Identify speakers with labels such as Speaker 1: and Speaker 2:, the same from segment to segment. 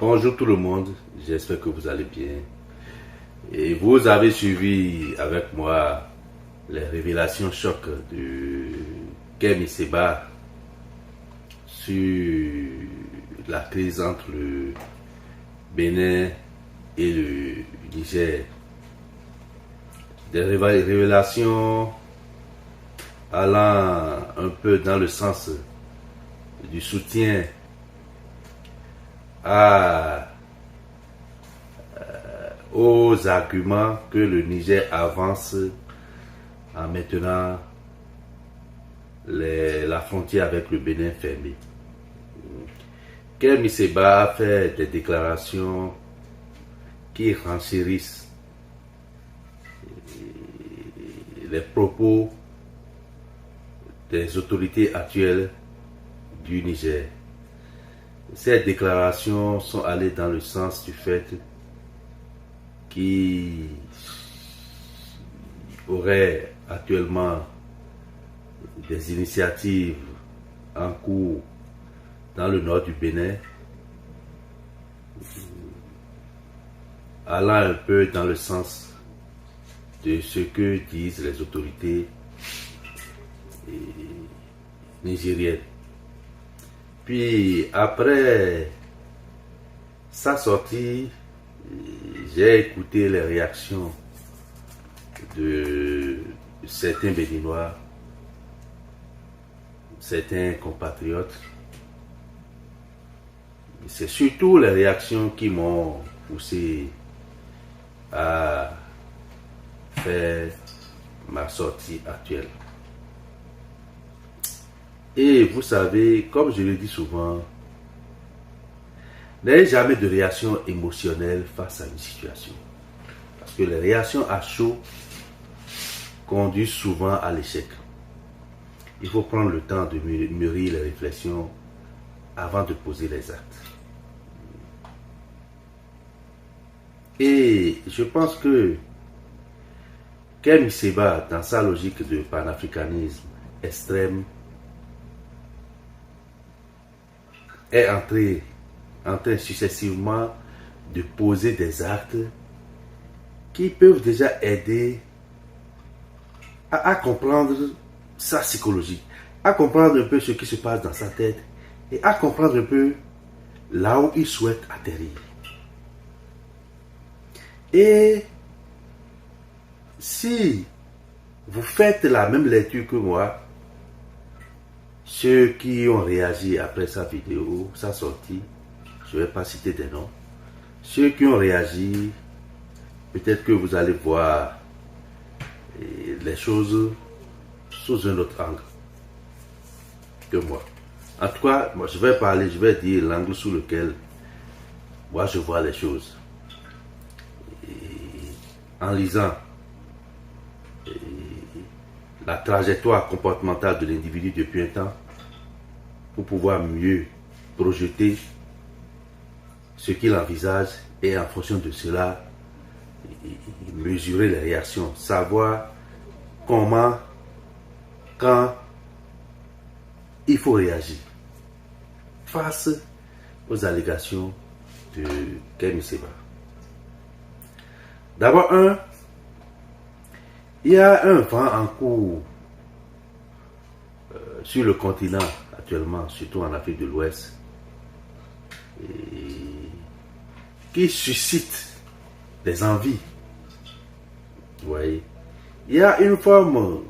Speaker 1: Bonjour tout le monde, j'espère que vous allez bien. Et vous avez suivi avec moi les révélations choc de Kemi Seba sur la crise entre le Bénin et le Niger. Des révélations allant un peu dans le sens du soutien aux arguments que le Niger avance en maintenant la frontière avec le Bénin fermée. Kemi Seba a fait des déclarations qui renchérissent les propos des autorités actuelles du Niger. Ces déclarations sont allées dans le sens du fait qu'il aurait actuellement des initiatives en cours dans le nord du Bénin, allant un peu dans le sens de ce que disent les autorités nigériennes. Puis après sa sortie, j'ai écouté les réactions de certains Béninois, certains compatriotes. C'est surtout les réactions qui m'ont poussé à faire ma sortie actuelle. Et vous savez, comme je le dis souvent, n'ayez jamais de réaction émotionnelle face à une situation. Parce que les réactions à chaud conduisent souvent à l'échec. Il faut prendre le temps de mûrir les réflexions avant de poser les actes. Et je pense que Kemi Seba, dans sa logique de panafricanisme extrême, est en train successivement de poser des actes qui peuvent déjà aider à comprendre sa psychologie, à comprendre un peu ce qui se passe dans sa tête et à comprendre un peu là où il souhaite atterrir. Et si vous faites la même lecture que moi, ceux qui ont réagi après sa vidéo, sa sortie, je ne vais pas citer des noms, ceux qui ont réagi, peut-être que vous allez voir les choses sous un autre angle que moi. En tout cas, moi, je vais dire l'angle sous lequel moi je vois les choses. Et en lisant la trajectoire comportementale de l'individu depuis un temps, pour pouvoir mieux projeter ce qu'il envisage et en fonction de cela, mesurer les réactions, savoir comment, quand il faut réagir face aux allégations de Kemi Seba. D'abord, il y a un vent en cours sur le continent actuellement, surtout en Afrique de l'Ouest, qui suscite des envies. Vous voyez, il y a une forme,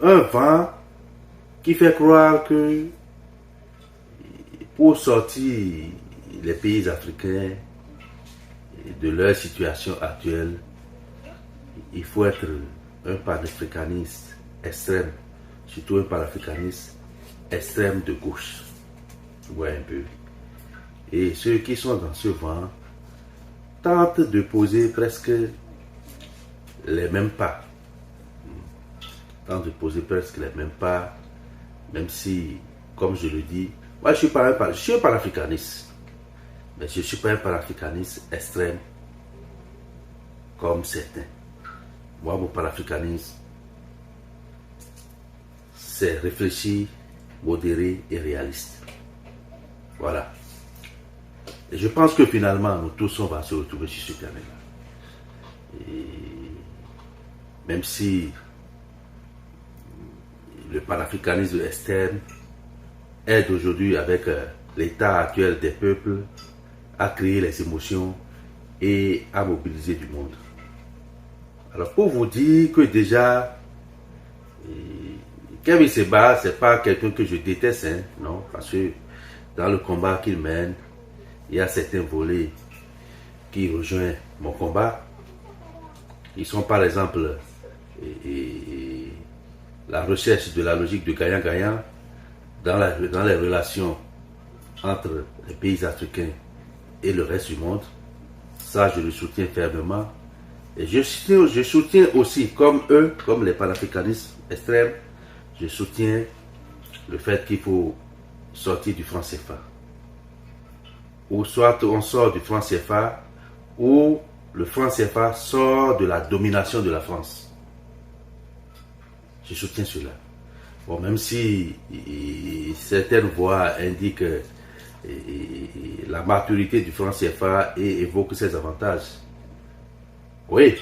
Speaker 1: un vent qui fait croire que pour sortir les pays africains de leur situation actuelle, il faut être un panafricaniste extrême, surtout un panafricaniste extrême de gauche. Vous voyez un peu. Et ceux qui sont dans ce vent tentent de poser presque les mêmes pas. Tentent de poser presque les mêmes pas, même si, comme je le dis, moi je suis un panafricaniste, mais je ne suis pas un panafricaniste extrême comme certains. Moi, mon panafricanisme, c'est réfléchi, modéré et réaliste. Voilà. Et je pense que finalement, nous tous, on va se retrouver sur ce terrain-là. Et même si le panafricanisme externe aide aujourd'hui avec l'état actuel des peuples à créer les émotions et à mobiliser du monde. Alors pour vous dire que déjà, Kevin Seba, c'est pas quelqu'un que je déteste, hein, non, parce que dans le combat qu'il mène, il y a certains volets qui rejoignent mon combat. Ils sont par exemple la recherche de la logique de gagnant-gagnant dans les relations entre les pays africains et le reste du monde. Ça, je le soutiens fermement. Et je soutiens aussi, comme eux, comme les panafricanistes extrêmes, je soutiens le fait qu'il faut sortir du franc CFA. Ou soit on sort du franc CFA, ou le franc CFA sort de la domination de la France. Je soutiens cela. Bon, même si certaines voix indiquent la maturité du franc CFA et évoquent ses avantages. Oui,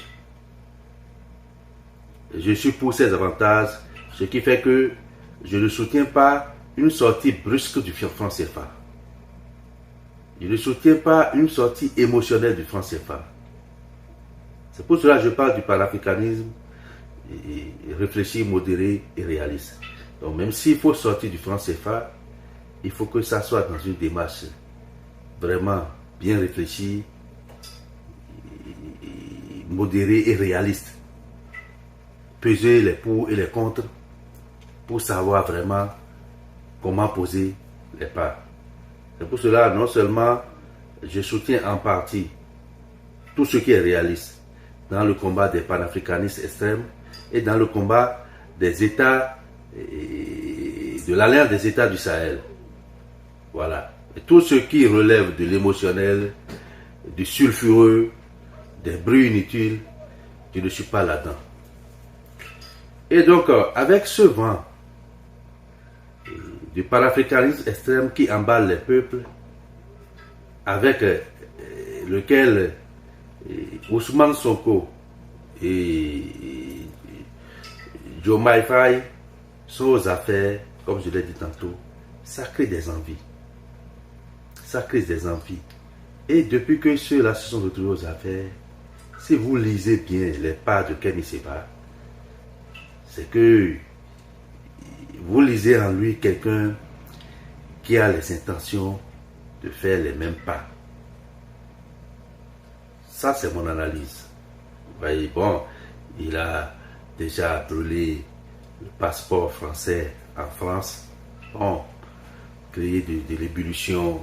Speaker 1: je suis pour ces avantages, ce qui fait que je ne soutiens pas une sortie brusque du franc CFA. Je ne soutiens pas une sortie émotionnelle du franc CFA. C'est pour cela que je parle du panafricanisme réfléchi, modéré et réaliste. Donc même s'il faut sortir du franc CFA, il faut que ça soit dans une démarche vraiment bien réfléchie, modéré et réaliste. Peser les pour et les contre pour savoir vraiment comment poser les pas. C'est pour cela, non seulement je soutiens en partie tout ce qui est réaliste dans le combat des panafricanistes extrêmes et dans le combat des États, de l'Alliance des États du Sahel. Voilà. Et tout ce qui relève de l'émotionnel, du sulfureux, des bruits inutiles, je ne suis pas là-dedans. Et donc, avec ce vent du panafricanisme extrême qui emballe les peuples, avec lequel Ousmane Sonko et Diomaye Faye sont aux affaires, comme je l'ai dit tantôt, ça crée des envies. Ça crée des envies. Et depuis que ceux-là se sont retrouvés aux affaires, si vous lisez bien les pas de Kemi Seba, c'est que vous lisez en lui quelqu'un qui a les intentions de faire les mêmes pas. Ça, c'est mon analyse. Vous voyez, bon, il a déjà brûlé le passeport français en France. Bon, créé de l'ébullition.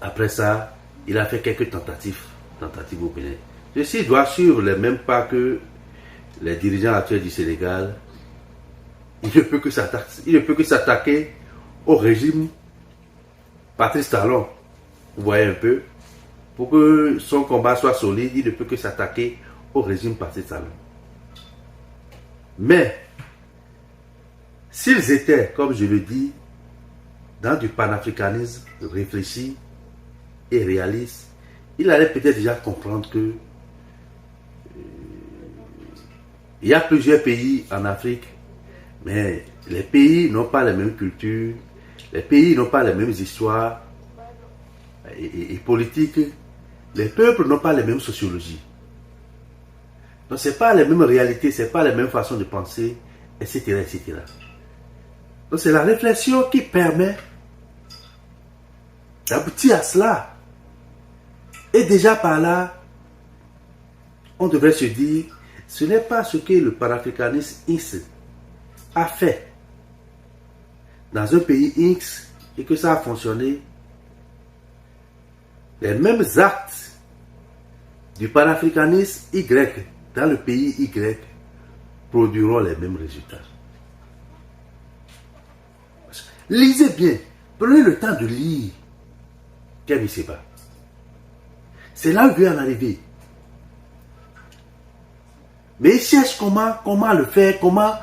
Speaker 1: Après ça, il a fait quelques tentatives au Bénin. Ceci doit suivre les mêmes pas que les dirigeants actuels du Sénégal. Il ne peut que s'attaquer au régime Patrice Talon. Vous voyez un peu. Pour que son combat soit solide, il ne peut que s'attaquer au régime Patrice Talon. Mais, s'ils étaient, comme je le dis, dans du panafricanisme réfléchi et réaliste, il allait peut-être déjà comprendre que il y a plusieurs pays en Afrique, mais les pays n'ont pas les mêmes cultures, les pays n'ont pas les mêmes histoires et politiques, les peuples n'ont pas les mêmes sociologies. Donc ce n'est pas les mêmes réalités, ce n'est pas les mêmes façons de penser, etc. etc. Donc c'est la réflexion qui permet d'aboutir à cela. Et déjà par là, on devrait se dire, ce n'est pas ce que le panafricanisme X a fait dans un pays X et que ça a fonctionné. Les mêmes actes du panafricanisme Y dans le pays Y produiront les mêmes résultats. Lisez bien, prenez le temps de lire Kemi Seba. C'est là où il veut en arriver. Mais il cherche comment le faire, comment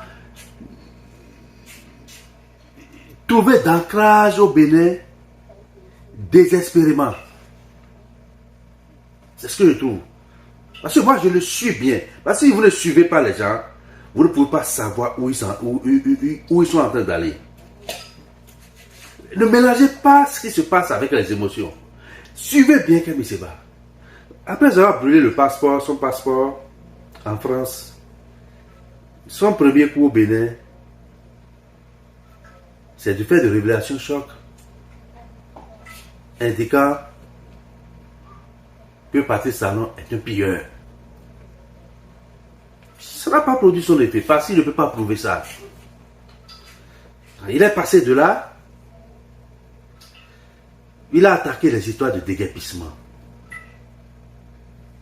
Speaker 1: trouver d'ancrage au Bénin désespérément. C'est ce que je trouve. Parce que moi, je le suis bien. Parce que si vous ne suivez pas les gens, vous ne pouvez pas savoir où ils sont en train d'aller. Ne mélangez pas ce qui se passe avec les émotions. Suivez bien Kémy Séba. Après avoir brûlé son passeport en France, son premier coup au Bénin, c'est du fait de révélations choc indiquant que Patrice Talon est un pilleur. Ça n'a pas produit son effet parce qu'il ne peut pas prouver ça. Il est passé de là, il a attaqué les histoires de déguerpissement.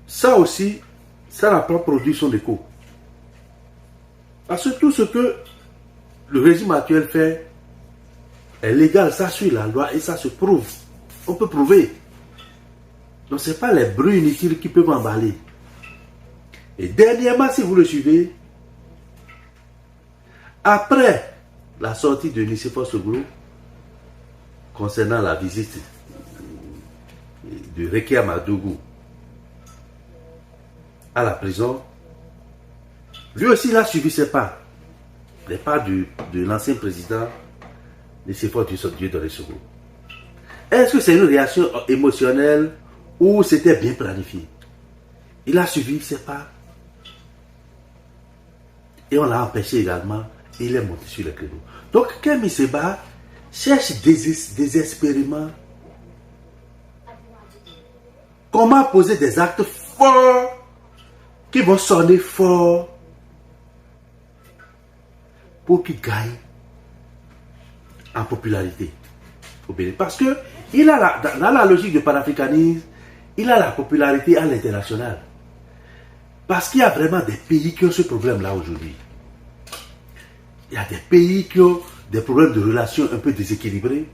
Speaker 1: Ça aussi, ça n'a pas produit son écho. Parce que tout ce que le régime actuel fait est légal, ça suit la loi et ça se prouve. On peut prouver. Donc ce n'est pas les bruits inutiles qui peuvent emballer. Et dernièrement, si vous le suivez, après la sortie de Nicéphore Soglo, concernant la visite de Rekia Madougou à la prison, lui aussi il a suivi ses pas, les pas de l'ancien président Nicéphore Dieudonné Soglo. Est-ce que c'est une réaction émotionnelle ou c'était bien planifié? Il a suivi ses pas et on l'a empêché également et il est monté sur le créneau. Donc Kémy Séba cherche désespérément comment poser des actes forts qui vont sonner fort pour qu'il gagne en popularité au Bénin. Parce que il a dans la logique de panafricanisme, il a la popularité à l'international. Parce qu'il y a vraiment des pays qui ont ce problème-là aujourd'hui. Il y a des pays qui ont des problèmes de relations un peu déséquilibrés,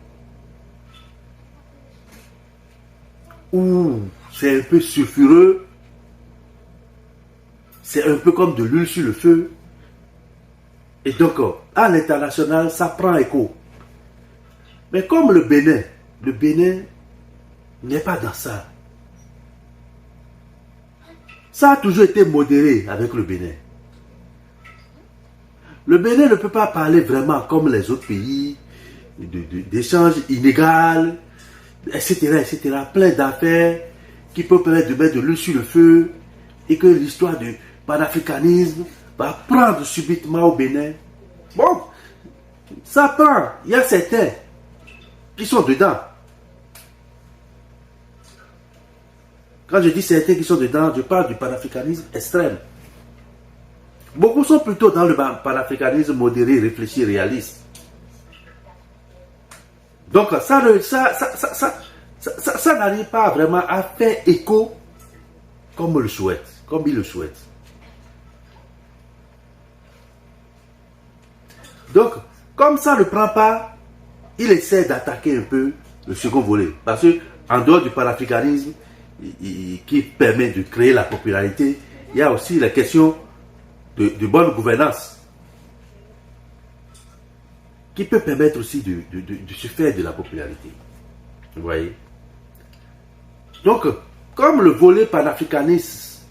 Speaker 1: où c'est un peu sulfureux, c'est un peu comme de l'huile sur le feu. Et donc, à l'international, ça prend écho. Mais comme le Bénin n'est pas dans ça. Ça a toujours été modéré avec le Bénin. Le Bénin ne peut pas parler vraiment comme les autres pays, d'échanges inégaux, etc., plein d'affaires qui peuvent permettre de mettre de l'huile sur le feu et que l'histoire du panafricanisme va prendre subitement au Bénin. Bon, ça prend. Il y a certains qui sont dedans. Quand je dis certains qui sont dedans, je parle du panafricanisme extrême. Beaucoup sont plutôt dans le panafricanisme modéré, réfléchi, réaliste. Donc ça n'arrive pas vraiment à faire écho comme il le souhaite. Donc, comme ça ne prend pas, il essaie d'attaquer un peu le second volet. Parce que en dehors du panafricanisme qui permet de créer la popularité, il y a aussi la question de bonne gouvernance qui peut permettre aussi de se faire de la popularité. Vous voyez? Donc, comme le volet panafricaniste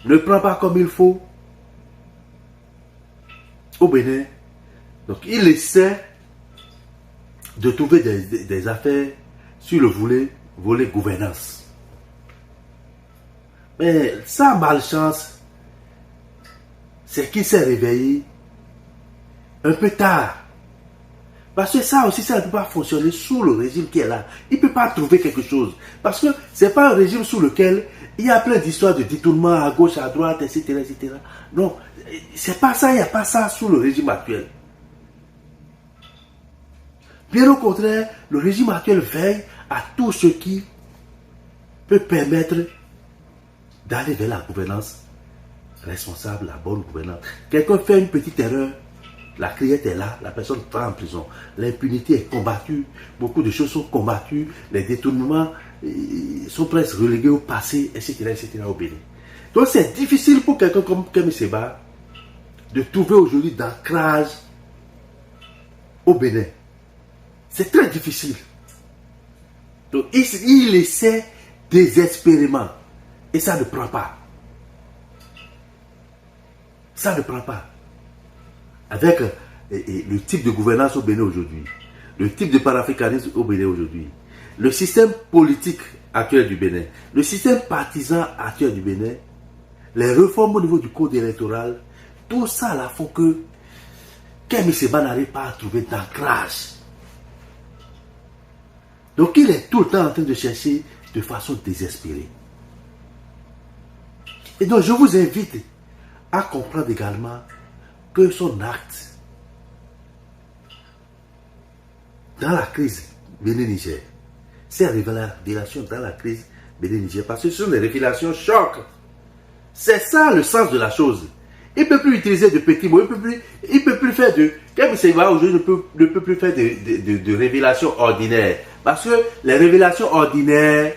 Speaker 1: ne prend pas comme il faut au Bénin, donc il essaie de trouver des affaires sur le volet gouvernance. Mais sa malchance, c'est qu'il s'est réveillé un peu tard. Parce que ça aussi, ça ne peut pas fonctionner sous le régime qui est là. Il ne peut pas trouver quelque chose. Parce que ce n'est pas un régime sous lequel il y a plein d'histoires de détournement à gauche, à droite, etc. Non, c'est pas ça, il n'y a pas ça sous le régime actuel. Bien au contraire, le régime actuel veille à tout ce qui peut permettre d'aller vers la gouvernance responsable, la bonne gouvernance. Quelqu'un fait une petite erreur, la criette est là, la personne va en prison. L'impunité est combattue, beaucoup de choses sont combattues, les détournements sont presque relégués au passé, etc. au Bénin. Donc c'est difficile pour quelqu'un comme Kémy Séba de trouver aujourd'hui d'ancrage au Bénin. C'est très difficile. Donc il essaie désespérément. Et ça ne prend pas. Ça ne prend pas. Avec le type de gouvernance au Bénin aujourd'hui, le type de panafricanisme au Bénin aujourd'hui, le système politique actuel du Bénin, le système partisan actuel du Bénin, les réformes au niveau du code électoral, tout ça là font que Kémy Séba n'arrive pas à trouver d'ancrage. Donc il est tout le temps en train de chercher de façon désespérée. Et donc je vous invite à comprendre également que son acte dans la crise Bénin-Niger, ces révélations dans la crise Bénin-Niger, parce que ce sont des révélations chocs. C'est ça le sens de la chose. Il ne peut plus utiliser de petits mots, il peut plus faire de... Kémy Séba aujourd'hui ne peut plus faire de révélations ordinaires. Parce que les révélations ordinaires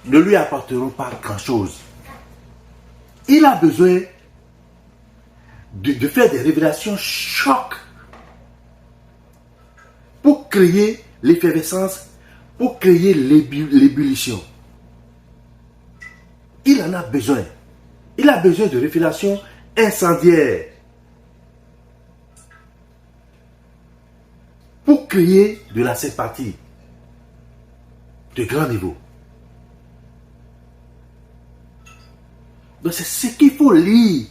Speaker 1: ne lui apporteront pas grand-chose. Il a besoin de faire des révélations chocs pour créer l'effervescence, pour créer l'ébullition. Il en a besoin. Il a besoin de révélations incendiaires pour créer de la sympathie de grand niveau. Donc c'est ce qu'il faut lire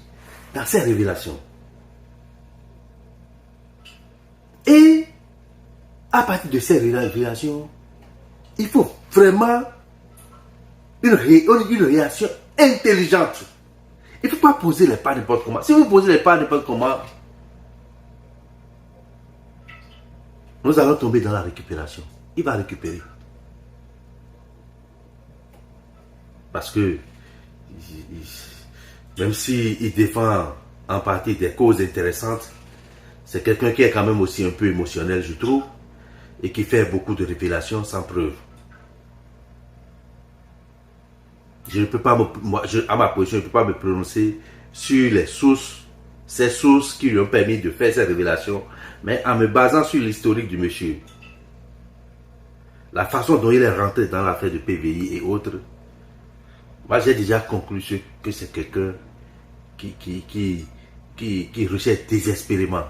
Speaker 1: dans ces révélations. Et à partir de ces révélations, il faut vraiment une réaction intelligente. Il ne faut pas poser les pas n'importe comment. Si vous posez les pas n'importe comment, nous allons tomber dans la récupération. Il va récupérer. Parce que même s'il défend en partie des causes intéressantes, c'est quelqu'un qui est quand même aussi un peu émotionnel, je trouve, et qui fait beaucoup de révélations sans preuve. Je ne peux pas, à ma position, je ne peux pas me prononcer sur les sources, ces sources qui lui ont permis de faire ces révélations, mais en me basant sur l'historique du monsieur, la façon dont il est rentré dans l'affaire de PVI et autres, moi j'ai déjà conclu que c'est quelqu'un qui recherche désespérément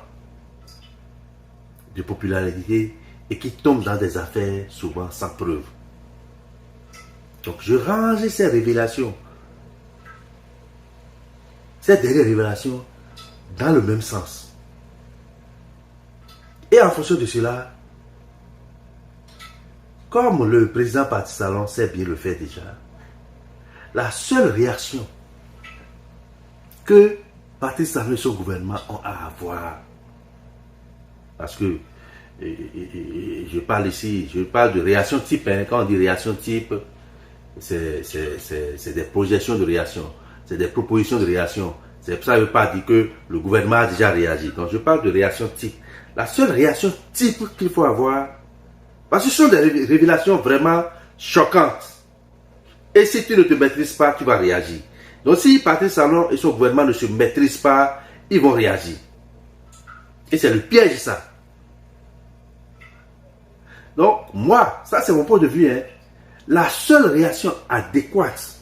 Speaker 1: de popularité et qui tombe dans des affaires souvent sans preuve. Donc je range ces révélations, ces dernières révélations, dans le même sens. Et en fonction de cela, comme le président Patrice Talon sait bien le faire déjà, la seule réaction que Patrice Talon et son gouvernement ont à avoir, parce que je parle ici, je parle de réaction type, hein, quand on dit réaction type, c'est des projections de réaction, c'est des propositions de réaction. C'est pour ça que je ne veux pas dire que le gouvernement a déjà réagi. Donc je parle de réaction type. La seule réaction type qu'il faut avoir, parce que ce sont des révélations vraiment choquantes. Et si tu ne te maîtrises pas, tu vas réagir. Donc si Patrice Talon et son gouvernement ne se maîtrisent pas, ils vont réagir. Et c'est le piège ça. Donc moi, ça c'est mon point de vue, hein. La seule réaction adéquate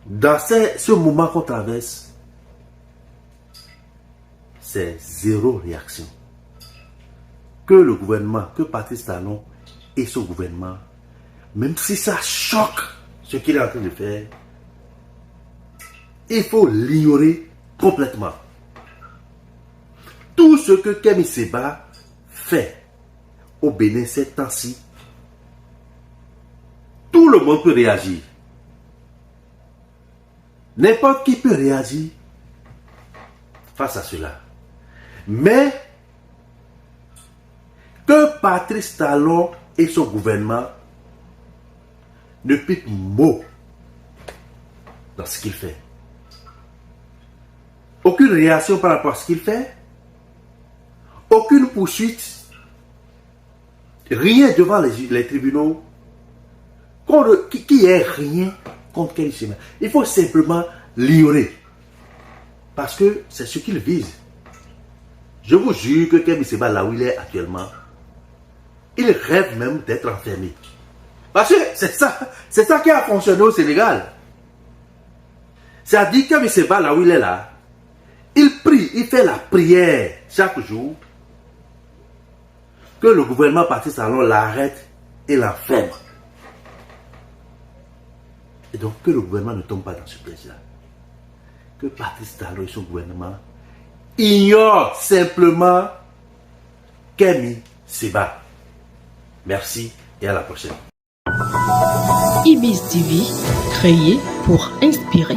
Speaker 1: dans ce moment qu'on traverse, c'est zéro réaction. Que le gouvernement, que Patrice Talon et son gouvernement, même si ça choque ce qu'il est en train de faire, il faut l'ignorer complètement. Tout ce que Kémy Séba fait au Bénin ces temps-ci, tout le monde peut réagir. N'importe qui peut réagir face à cela. Mais que Patrice Talon et son gouvernement ne piquent mot dans ce qu'il fait. Aucune réaction par rapport à ce qu'il fait. Aucune poursuite. Rien devant les tribunaux. Qui est rien contre Kémy Séba. Il faut simplement l'ignorer. Parce que c'est ce qu'il vise. Je vous jure que Kémy Séba, là où il est actuellement, il rêve même d'être enfermé. Parce que c'est ça qui a fonctionné au Sénégal. C'est-à-dire que M. Seba, là où il est là, il prie, il fait la prière chaque jour que le gouvernement Patrice Talon l'arrête et l'enferme. Et donc que le gouvernement ne tombe pas dans ce piège-là. Que Patrice Talon et son gouvernement ignorent simplement Kémi Seba. Merci et à la prochaine.
Speaker 2: Ibis TV, créé pour inspirer.